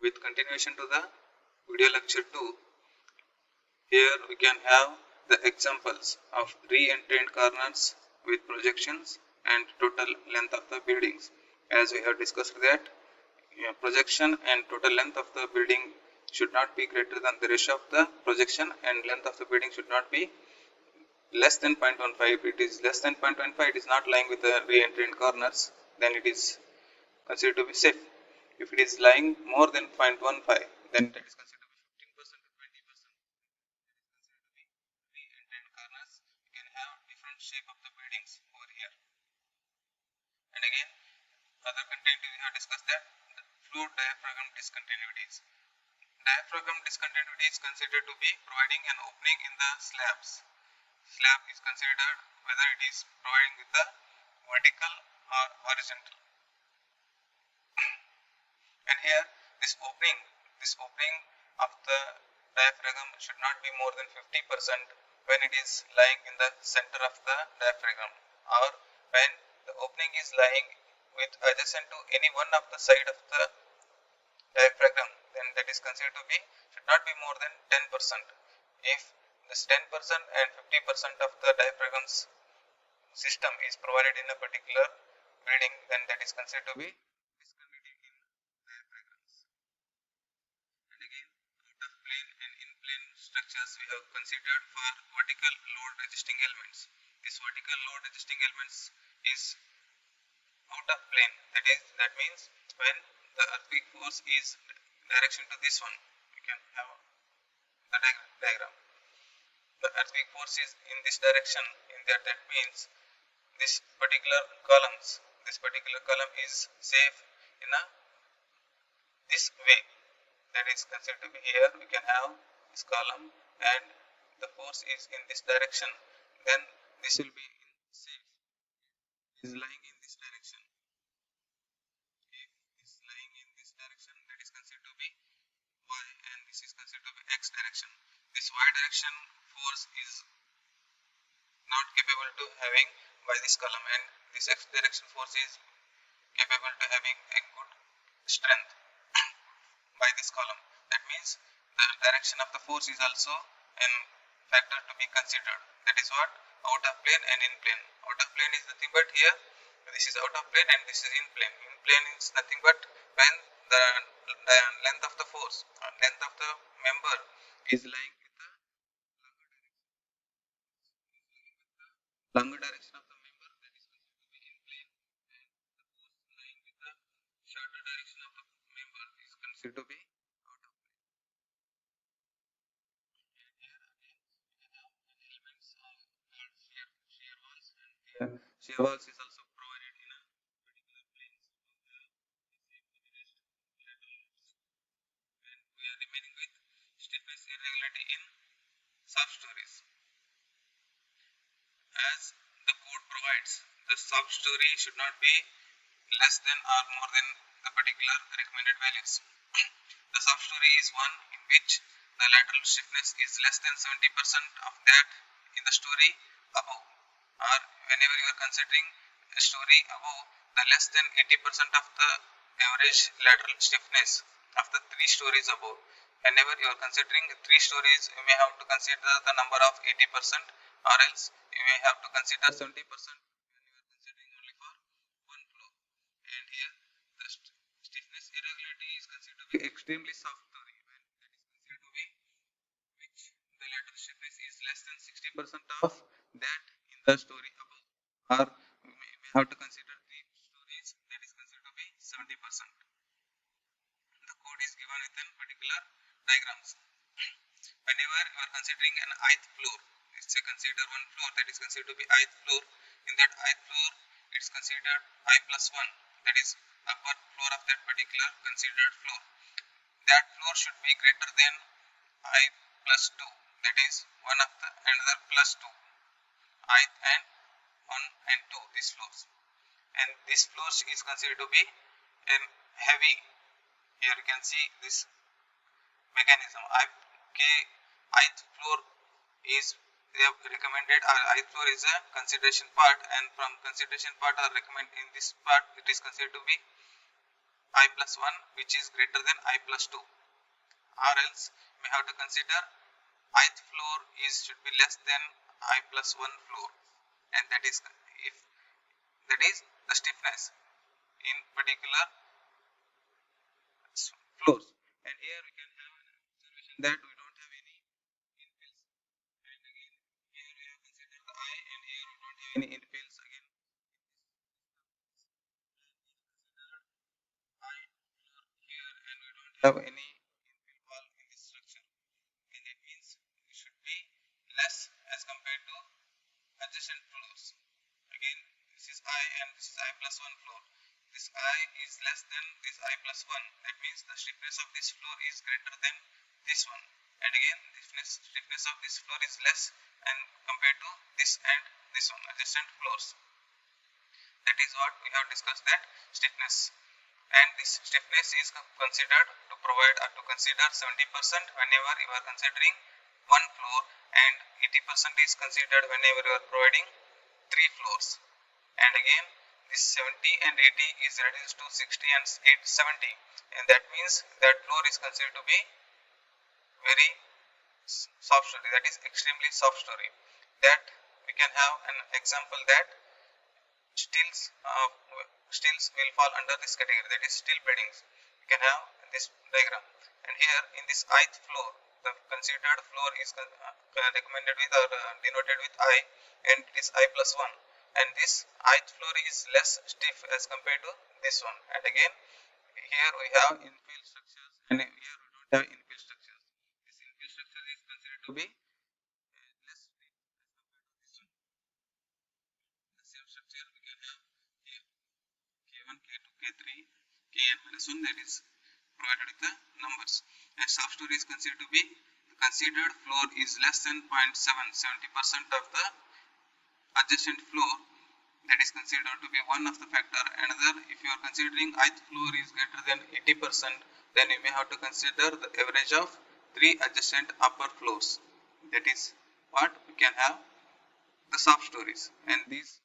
with continuation to the video lecture 2. Here we can have the examples of re-entrained corners with projections and total length of the buildings. As we have discussed that projection and total length of the building should not be greater than the ratio of the projection, and length of the building should not be less than 0.15. If it is less than 0.15, it is not lying with the re-entrained corners, then it is considered to be safe. If it is lying more than 0.15, then that is considered to be 15% to 20%. Considered to be re-entrained corners. You can have different shape of the buildings over here. And again, other content we have discussed that the floor diaphragm discontinuities. Diaphragm discontinuity is considered to be providing an opening in the slabs. Slab is considered whether it is providing with the vertical or horizontal. And here this opening of the diaphragm should not be more than 50% when it is lying in the center of the diaphragm, or when the opening is lying with adjacent to any one of the side of the diaphragm, then that is considered to be should not be more than 10%. If this 10% and 50% of the diaphragm's system is provided in a particular building, then that is considered to be discontinuity in diaphragms. And again, out of plane and in plane structures we have considered for vertical load resisting elements. This vertical load resisting elements is out of plane. That means when the earthquake force is direction to this one, we can have the diagram. The earthquake force is in this direction. That means this particular column is safe in this way. That is considered to be here. We can have this column and the force is in this direction. Then this will be safe. It is lying in this direction. If it is lying in this direction, that is considered to be y, and this is considered to be x direction. This y direction force is not capable to having by this column, and this x direction force is capable to having a good strength by this column. That means the direction of the force is also a factor to be considered. That is what out of plane and in plane. Out of plane is nothing but here this is out of plane and this is in plane. In plane is nothing but when the length of the force or length of the member is lying with the longer direction of the member, that is considered to be in plane, and the force lying with the shorter direction of the member is considered to be out of plane. And here again we have elements called shear walls, and here shear walls is also provided in a particular planes to have the same against lateral loads. And we are remaining with stiffness irregularity in soft stories. As the code provides, the soft story should not be less than or more than the particular recommended values. The soft story is one in which the lateral stiffness is less than 70% of that in the story above, or whenever you are considering a story above, the less than 80% of the average lateral stiffness of the 3 stories above. Whenever you are considering 3 stories, you may have to consider the number of 80%, or else you may have to consider 70% when you are considering only for one floor. And here the stiffness irregularity is considered to be extremely soft story, when that is considered to be which the lateral stiffness is less than 60% of that in the story above, or we may have to consider 3 stories, that is considered to be 70%. The code is given within particular diagrams. Whenever you are considering an ith floor, let's say consider one floor, that is considered to be ith floor. In that ith floor, it is considered I plus 1, that is upper floor of that particular considered floor. That floor should be greater than I plus 2, that is one of the another plus 2, ith and 1 and 2, these floors. And this floor is considered to be heavy. Here you can see this mechanism. Ith floor is recommended, or ith floor is a consideration part, and from consideration part or recommend in this part, it is considered to be I plus 1 which is greater than I plus 2, or else we have to consider ith floor should be less than I plus 1 floor, and that is if that is the stiffness in particular floors. And here we can have an observation that we don't have any infills, and again here we have considered the I, and here we don't have any infills again. I floor here, and we don't have any infill wall in this structure, and it means it should be less as compared to adjacent floors. Again, this is I and this is I plus 1 floor. This I is less than this I plus 1. That means the stiffness of this floor is greater than this one. And again, the stiffness of this floor is less and compared to this and this one, adjacent floors. That is what we have discussed, that stiffness. And this stiffness is considered to provide or to consider 70% whenever you are considering one floor, and 80% is considered whenever you are providing 3 floors. And again, this 70 and 80 is reduced to 60 and 70, and that means that floor is considered to be very soft story, that is extremely soft story. That we can have an example that stills will fall under this category, that is steel beddings. You can have this diagram, and here in this ith floor, the considered floor is recommended with or denoted with I, and it is I plus 1, and this ith floor is less stiff as compared to this one. And again, here we have infill structures, and here we don't have infill structures. This infill structure is considered to be less stiff as compared to this one. The same structure we can have here, K1, K2, K3, Kn minus 1, that is provided with the numbers. And soft story is considered to be the considered floor is less than 0.70% of the adjacent floor, that is considered to be one of the factor. Another, if you are considering ith floor is greater than 80%, then you may have to consider the average of 3 adjacent upper floors. That is what we can have the soft stories, and these